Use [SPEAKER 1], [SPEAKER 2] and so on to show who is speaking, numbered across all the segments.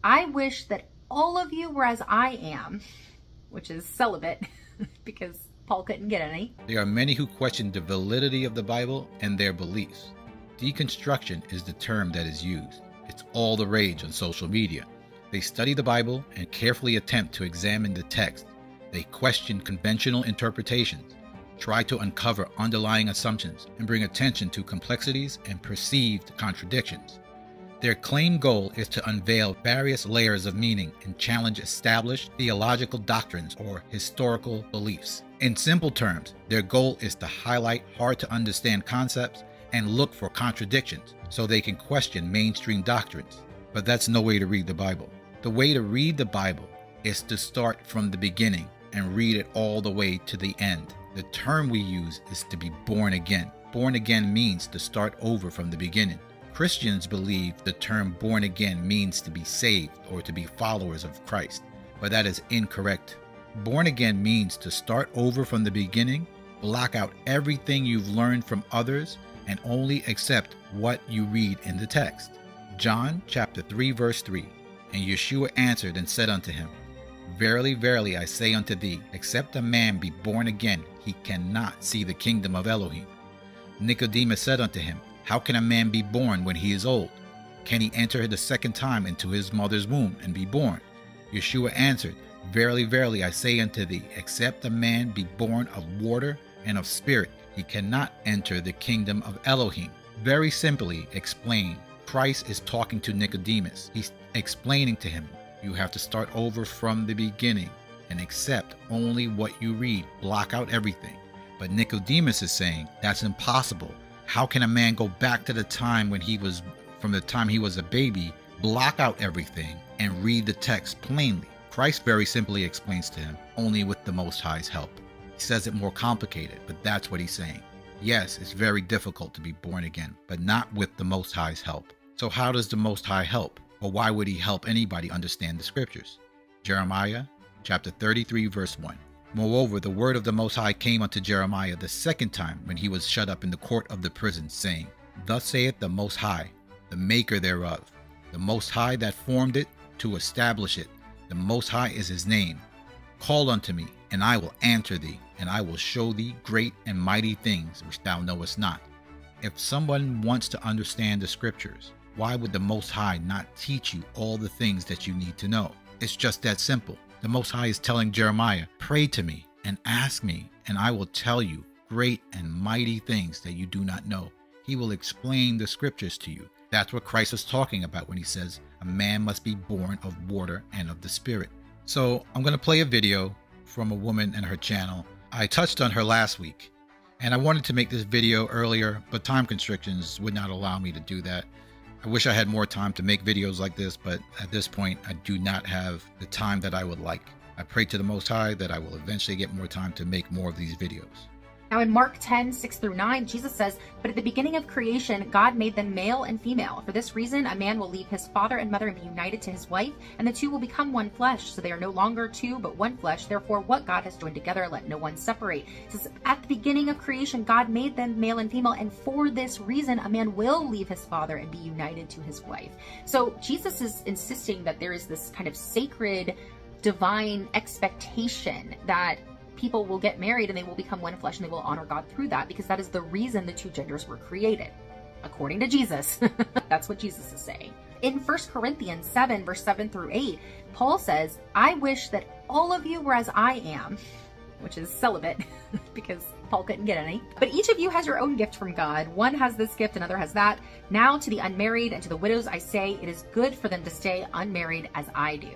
[SPEAKER 1] I wish that all of you were as I am, which is celibate, because Paul couldn't get any.
[SPEAKER 2] There are many who question the validity of the Bible and their beliefs. Deconstruction is the term that is used. It's all the rage on social media. They study the Bible and carefully attempt to examine the text. They question conventional interpretations, try to uncover underlying assumptions, and bring attention to complexities and perceived contradictions. Their claimed goal is to unveil various layers of meaning and challenge established theological doctrines or historical beliefs. In simple terms, their goal is to highlight hard-to-understand concepts and look for contradictions so they can question mainstream doctrines. But that's no way to read the Bible. The way to read the Bible is to start from the beginning and read it all the way to the end. The term we use is to be born again. Born again means to start over from the beginning. Christians believe the term born again means to be saved or to be followers of Christ, but that is incorrect. Born again means to start over from the beginning, block out everything you've learned from others, and only accept what you read in the text. John chapter 3 verse 3, and Yeshua answered and said unto him, Verily, verily, I say unto thee, except a man be born again, he cannot see the kingdom of Elohim. Nicodemus said unto him, How can a man be born when he is old? Can he enter the second time into his mother's womb and be born? Yeshua answered, Verily, verily, I say unto thee, except a man be born of water and of spirit, he cannot enter the kingdom of Elohim. Very simply explained, Christ is talking to Nicodemus. He's explaining to him, you have to start over from the beginning and accept only what you read. Block out everything. But Nicodemus is saying that's impossible. How can a man go back to the time when from the time he was a baby, block out everything and read the text plainly? Christ very simply explains to him, only with the Most High's help. He says it more complicated, but that's what he's saying. Yes, it's very difficult to be born again, but not with the Most High's help. So how does the Most High help? Or why would he help anybody understand the scriptures? Jeremiah chapter 33 verse 1. Moreover, the word of the Most High came unto Jeremiah the second time when he was shut up in the court of the prison, saying, Thus saith the Most High, the maker thereof, the Most High that formed it to establish it. The Most High is his name. Call unto me, and I will answer thee, and I will show thee great and mighty things which thou knowest not. If someone wants to understand the scriptures, why would the Most High not teach you all the things that you need to know? It's just that simple. The Most High is telling Jeremiah, pray to me and ask me, and I will tell you great and mighty things that you do not know. He will explain the scriptures to you. That's what Christ is talking about when he says, a man must be born of water and of the Spirit. So I'm going to play a video from a woman and her channel. I touched on her last week, and I wanted to make this video earlier, but time constrictions would not allow me to do that. I wish I had more time to make videos like this, but at this point, I do not have the time that I would like. I pray to the Most High that I will eventually get more time to make more of these videos.
[SPEAKER 1] Now in Mark 10, 6 through 9, Jesus says, But at the beginning of creation, God made them male and female. For this reason, a man will leave his father and mother and be united to his wife, and the two will become one flesh. So they are no longer two, but one flesh. Therefore, what God has joined together, let no one separate. It says, at the beginning of creation, God made them male and female, and for this reason, a man will leave his father and be united to his wife. So Jesus is insisting that there is this kind of sacred, divine expectation that people will get married and they will become one flesh and they will honor God through that, because that is the reason the two genders were created. According to Jesus, that's what Jesus is saying. In 1 Corinthians 7, verse 7 through 8, Paul says, I wish that all of you were as I am, which is celibate, because Paul couldn't get any. But each of you has your own gift from God. One has this gift, another has that. Now to the unmarried and to the widows I say, it is good for them to stay unmarried as I do.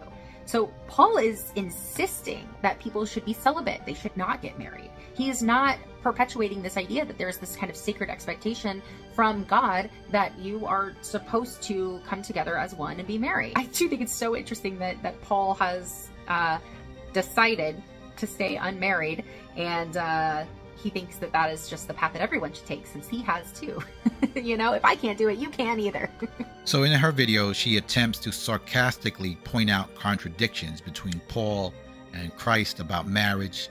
[SPEAKER 1] So Paul is insisting that people should be celibate. They should not get married. He is not perpetuating this idea that there's this kind of sacred expectation from God that you are supposed to come together as one and be married. I do think it's so interesting that Paul has decided to stay unmarried, and he thinks that that is just the path that everyone should take, since he has too. You know, if I can't do it, you can't either.
[SPEAKER 2] So in her video, she attempts to sarcastically point out contradictions between Paul and Christ about marriage.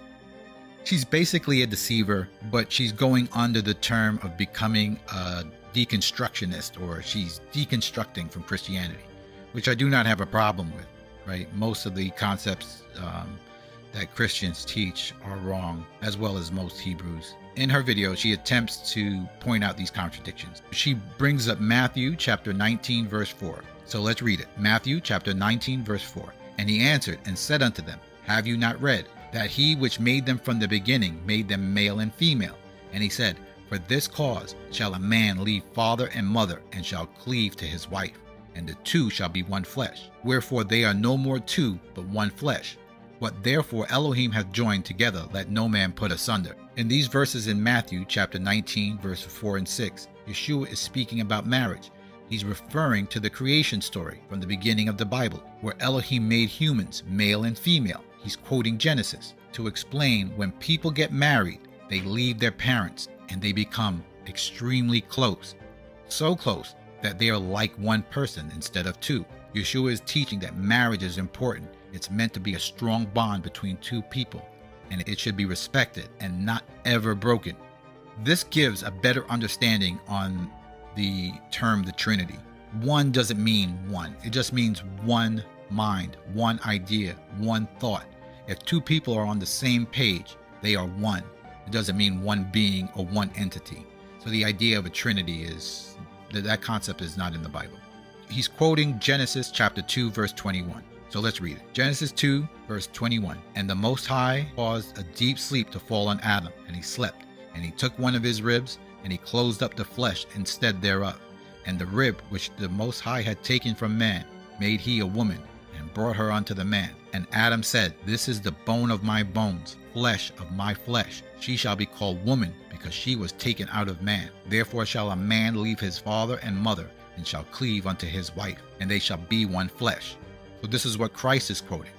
[SPEAKER 2] She's basically a deceiver, but she's going under the term of becoming a deconstructionist, or she's deconstructing from Christianity. which I do not have a problem with, right? Most of the concepts that Christians teach are wrong, as well as most Hebrews. In her video, she attempts to point out these contradictions. She brings up Matthew chapter 19, verse 4. So let's read it. Matthew chapter 19, verse 4. And he answered and said unto them, Have you not read that he which made them from the beginning made them male and female? And he said, For this cause shall a man leave father and mother, and shall cleave to his wife, and the two shall be one flesh. Wherefore they are no more two, but one flesh. What therefore Elohim hath joined together, let no man put asunder. In these verses in Matthew chapter 19, verses 4 and 6, Yeshua is speaking about marriage. He's referring to the creation story from the beginning of the Bible, where Elohim made humans, male and female. He's quoting Genesis to explain when people get married, they leave their parents and they become extremely close. So close that they are like one person instead of two. Yeshua is teaching that marriage is important. It's meant to be a strong bond between two people, and it should be respected and not ever broken. This gives a better understanding on the term the Trinity. One doesn't mean one. It just means one mind, one idea, one thought. If two people are on the same page, they are one. It doesn't mean one being or one entity. So the idea of a Trinity is that concept is not in the Bible. He's quoting Genesis chapter 2, verse 21. So let's read it. Genesis 2, verse 21. And the Most High caused a deep sleep to fall on Adam, and he slept. And he took one of his ribs, and he closed up the flesh instead thereof. And the rib which the Most High had taken from man made he a woman, and brought her unto the man. And Adam said, This is the bone of my bones, flesh of my flesh. She shall be called woman, because she was taken out of man. Therefore shall a man leave his father and mother, and shall cleave unto his wife, and they shall be one flesh. So this is what Christ is quoting.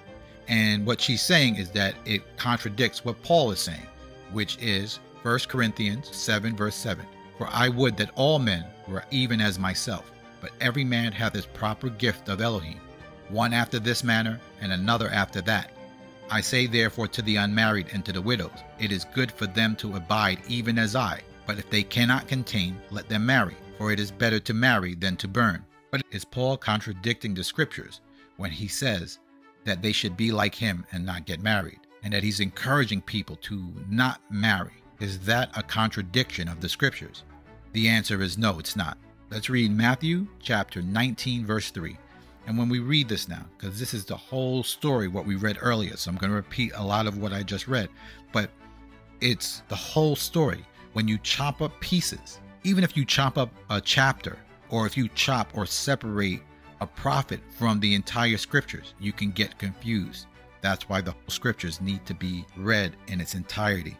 [SPEAKER 2] And what she's saying is that it contradicts what Paul is saying, which is 1 Corinthians 7, verse 7. For I would that all men were even as myself, but every man hath his proper gift of Elohim, one after this manner, and another after that. I say therefore to the unmarried and to the widows, it is good for them to abide even as I, but if they cannot contain, let them marry, for it is better to marry than to burn. But is Paul contradicting the scriptures when he says that they should be like him and not get married, and that he's encouraging people to not marry? Is that a contradiction of the scriptures? The answer is no, it's not. Let's read Matthew chapter 19, verse 3. And when we read this now, because this is the whole story, what we read earlier, so I'm going to repeat a lot of what I just read, but it's the whole story. When you chop up pieces, even if you chop up a chapter, or if you chop or separate a prophet from the entire scriptures, you can get confused. That's why the whole scriptures need to be read in its entirety.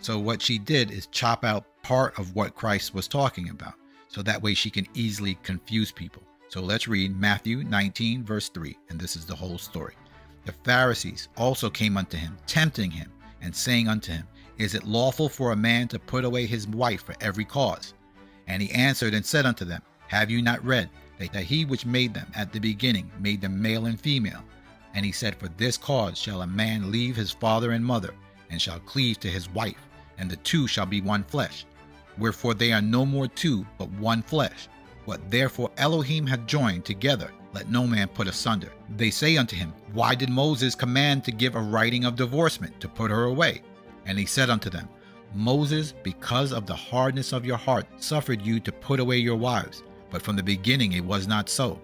[SPEAKER 2] So what she did is chop out part of what Christ was talking about, so that way she can easily confuse people. So let's read Matthew 19, verse 3, and this is the whole story. The Pharisees also came unto him, tempting him, and saying unto him, Is it lawful for a man to put away his wife for every cause? And he answered and said unto them, Have you not read that he which made them at the beginning made them male and female? And he said, For this cause shall a man leave his father and mother, and shall cleave to his wife, and the two shall be one flesh. Wherefore they are no more two, but one flesh. What therefore Elohim hath joined together, let no man put asunder. They say unto him, Why did Moses command to give a writing of divorcement, to put her away? And he said unto them, Moses, because of the hardness of your heart, suffered you to put away your wives, but from the beginning it was not so.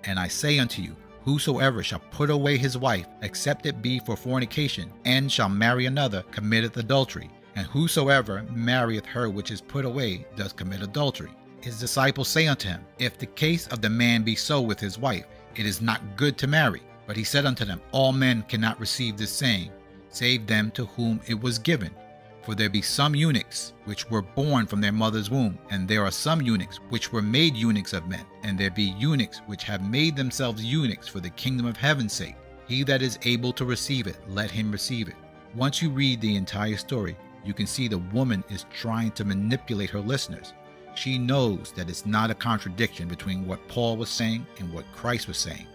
[SPEAKER 2] And I say unto you, Whosoever shall put away his wife, except it be for fornication, and shall marry another, committeth adultery. And whosoever marrieth her which is put away does commit adultery. His disciples say unto him, If the case of the man be so with his wife, it is not good to marry. But he said unto them, All men cannot receive this saying, save them to whom it was given. For there be some eunuchs which were born from their mother's womb, and there are some eunuchs which were made eunuchs of men, and there be eunuchs which have made themselves eunuchs for the kingdom of heaven's sake. He that is able to receive it, let him receive it. Once you read the entire story, you can see the woman is trying to manipulate her listeners. She knows that it's not a contradiction between what Paul was saying and what Christ was saying.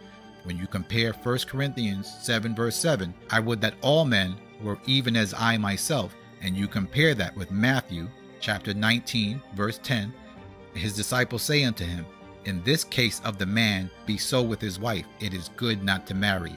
[SPEAKER 2] When you compare 1 Corinthians 7 verse 7, I would that all men were even as I myself, and you compare that with Matthew chapter 19 verse 10, his disciples say unto him, In this case of the man, be so with his wife, it is good not to marry.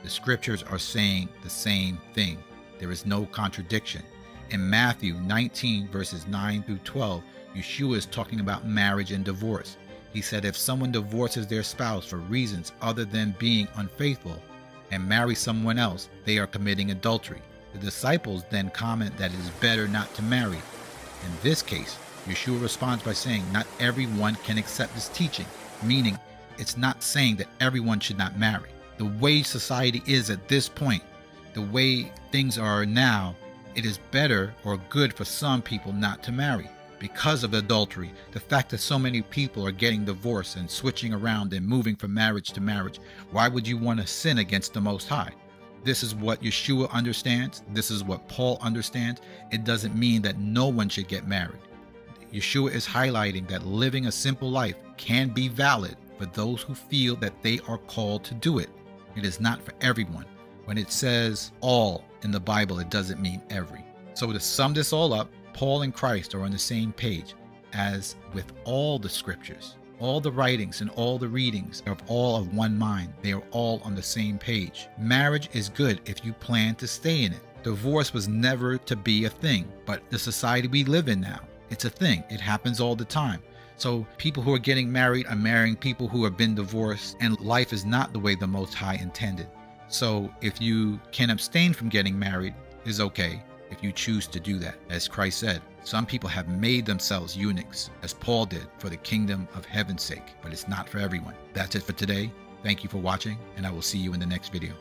[SPEAKER 2] The scriptures are saying the same thing. There is no contradiction. In Matthew 19 verses 9 through 12, Yeshua is talking about marriage and divorce. He said if someone divorces their spouse for reasons other than being unfaithful and marries someone else, they are committing adultery. The disciples then comment that it is better not to marry. In this case, Yeshua responds by saying not everyone can accept this teaching, meaning it's not saying that everyone should not marry. The way society is at this point, the way things are now, it is better or good for some people not to marry. Because of adultery, the fact that so many people are getting divorced and switching around and moving from marriage to marriage, why would you want to sin against the Most High? This is what Yeshua understands. This is what Paul understands. It doesn't mean that no one should get married. Yeshua is highlighting that living a simple life can be valid for those who feel that they are called to do it. It is not for everyone. When it says all in the Bible, it doesn't mean every. So to sum this all up, Paul and Christ are on the same page, as with all the scriptures. All the writings and all the readings are all of one mind. They are all on the same page. Marriage is good if you plan to stay in it. Divorce was never to be a thing, but the society we live in now, it's a thing. It happens all the time. So people who are getting married are marrying people who have been divorced, and life is not the way the Most High intended. So if you can abstain from getting married, is okay if you choose to do that. As Christ said, some people have made themselves eunuchs, as Paul did, for the kingdom of heaven's sake, but it's not for everyone. That's it for today. Thank you for watching, and I will see you in the next video.